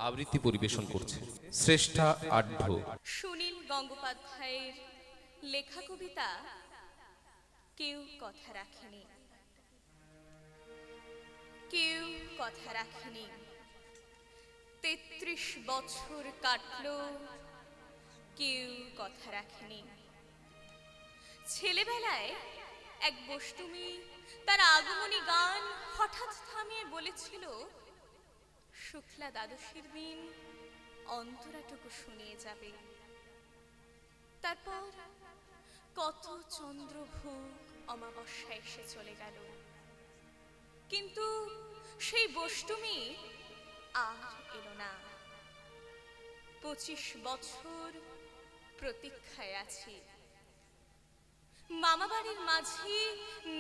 আবৃত্তি পরিবেশন করছে শ্রেষ্ঠা আঢ্য। সুনীল গঙ্গোপাধ্যায়ের লেখা কবিতা কেউ কথা রাখেনি। কেউ কথা রাখেনি। ৩৩ বছর কাটলো, কেউ কথা রাখেনি। ছেলেবেলায় এক বষ্টমী তার আগমনী গান হঠাৎ থামিয়ে বলেছিল, শুক্লা দ্বাদশীর দিন অন্তরাটুকু শুনিয়ে যাবে। তারপর কত চন্দ্রভোগ অমাবস্যা এসে চলে গেল, কিন্তু সেই বষ্টমী আর এলো না। ২৫ বছর প্রতীক্ষায় আছি। মামাবাড়ির মাঝি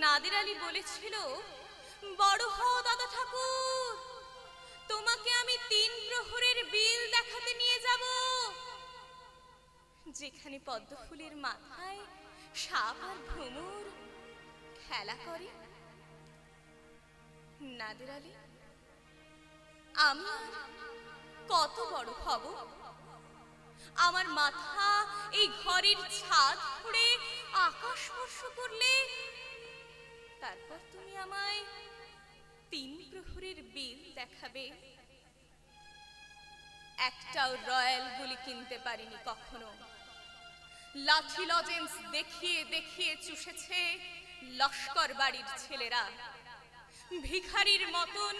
নাদের আলী বলেছিল, বড় হও দাদা ঠাকুর, তোমাকে আমি ৩ প্রহরের বিল দেখাতে নিয়ে যাব, যেখানে পদ্মফুলের মাথায় সাপ আর ভ্রমর খেলা করে। নাদের আলী, আমি কত বড় হব? আমার মাথা এই ঘরের ছাদ ফুঁড়ে আকাশ স্পর্শ করলে তারপর তুমি আমায় ৩ প্রহরের বিল দেখাবে। একটাও রয়্যাল গুলি কিনতে পারিনি কখনো। লাঠি লজেন্স দেখিয়ে দেখিয়ে চুষেছে লস্কর বাড়ির ছেলেরা। ভিখারির মতন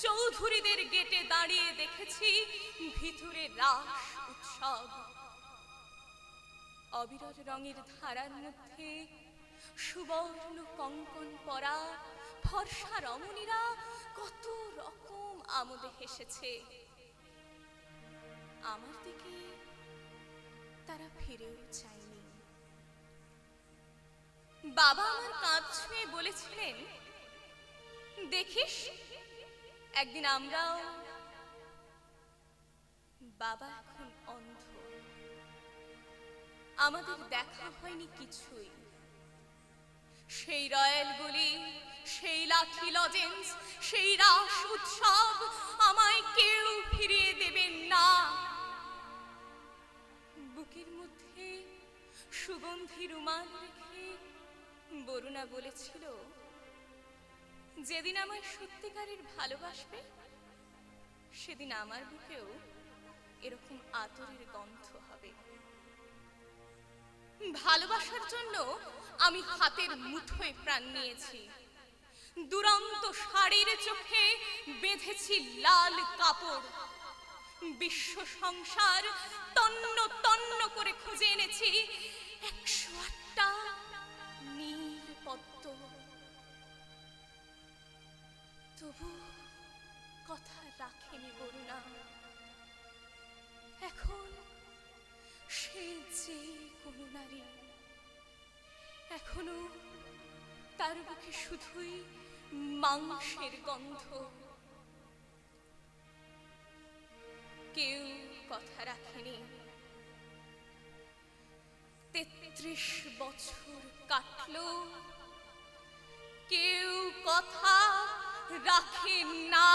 চৌধুরীদের গেটে দাঁড়িয়ে দেখেছি ভিতরে রাস উৎসব। অবিরল রঙের ধারার মধ্যে সুবর্ণ কঙ্কন পরা ফর্সা রমণীরা কত রকম আমোদে হেসেছে। আমার দিকে তারা ফিরেও চায়নি। বাবা আমার কাঁধ ছুঁয়ে বলেছিলেন, দেখিস একদিন আমরাও। বাবা এখন অন্ধ, আমাদের দেখা হয়নি কিছুই। সেই রয়্যাল গুলি, সেই লাঠি লজেন্স, সেই রাস উৎসব আমায় কেউ ফিরিয়ে দেবেন না। বুকের মধ্যে সুগন্ধি রুমাল রেখে বরুণা বলেছিল, যেদিন আমায় সত্যিকারের ভালোবাসবে সেদিন আমার বুকেও এরকম আতরের গন্ধ হবে। ভালোবাসার জন্য আমি হাতের মুঠোয় প্রাণ নিয়েছি। দুরন্ত শাড়ির চোখে বেঁধেছি লাল কাপড়। বিশ্ব সংসার তন্ন তন্ন করে খুঁজে এনেছি ১০৮টা নীল পদ্ম। তবু কথা রাখেনি বরুণা। এখন সে যে কোনো নারী, এখনো তার বুকে শুধুই মাংসের গন্ধ। কেউ কথা রাখেনি। ৩৩ বছর কাটলো, কেউ কথা রাখে না।